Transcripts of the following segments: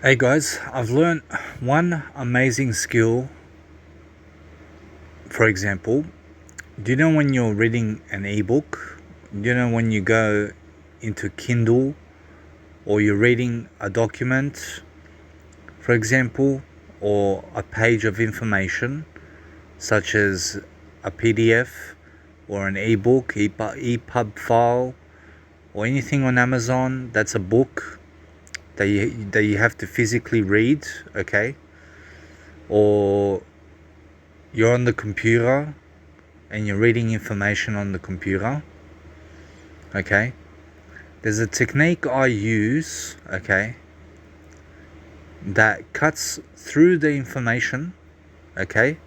Hey guys, I've learned one amazing skill. For example, do you know when you're reading an ebook? Do you know when you go into Kindle or you're reading a document, for example, or a page of information such as a PDF or an ebook, EPUB file, or anything on Amazon that's a book that you have to physically read, okay? Or you're on the computer and you're reading information on the computer, okay? There's a technique I use, okay, that cuts through the information, okay,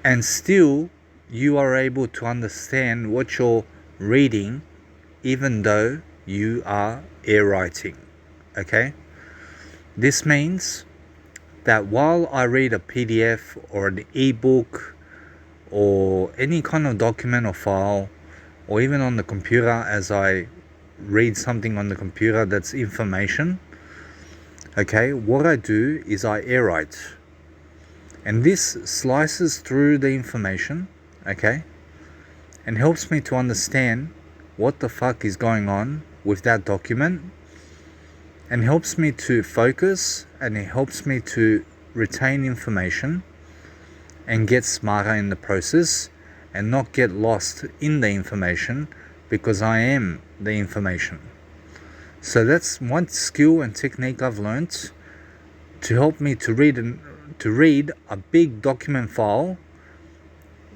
and still you are able to understand what you're reading even though you are air writing, okay? This means that while I read a PDF or an ebook or any kind of document or file, or even on the computer as I read something on the computer that's information, okay, what I do is I air write. And this slices through the information, okay, and helps me to understand what the fuck is going on with that document, and helps me to focus, and it helps me to retain information and get smarter in the process and not get lost in the information, because I am the information. So that's one skill and technique I've learned to help me to read a big document file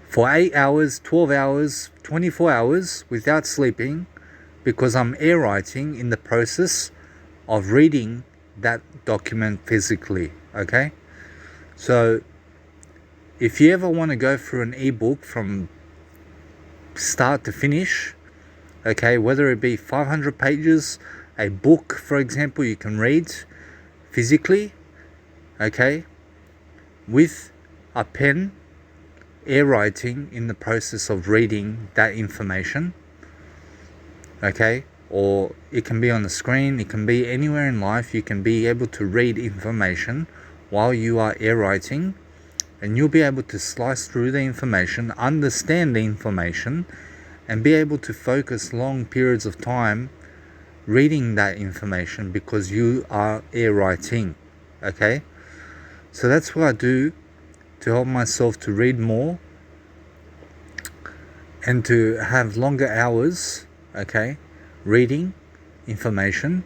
for 8 hours, 12 hours, 24 hours without sleeping, because I'm air writing in the process of reading that document physically, okay? So if you ever want to go through an ebook from start to finish, okay, whether it be 500 pages, a book, for example, you can read physically, okay, with a pen, air writing in the process of reading that information, okay, or it can be on the screen, it can be anywhere in life. You can be able to read information while you are air writing, and you'll be able to slice through the information, understand the information, and be able to focus long periods of time reading that information because you are air writing, okay? So that's what I do to help myself to read more and to have longer hours, okay, reading information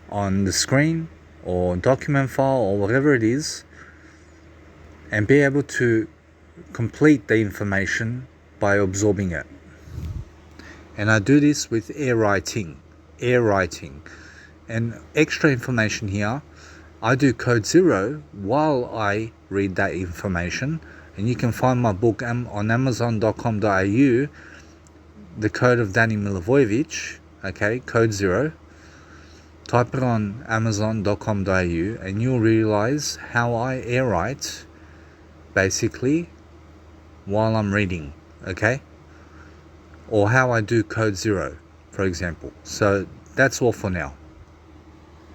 on the screen or document file or whatever it is, and be able to complete the information by absorbing it. And I do this with air writing. And extra information here, I do code zero while I read that information, and you can find my book on amazon.com.au, the code of Danny Milivojevic, okay, code zero. Type it on amazon.com.au and you'll realize how I air write basically while I'm reading, okay? Or how I do code zero, for example. So that's all for now.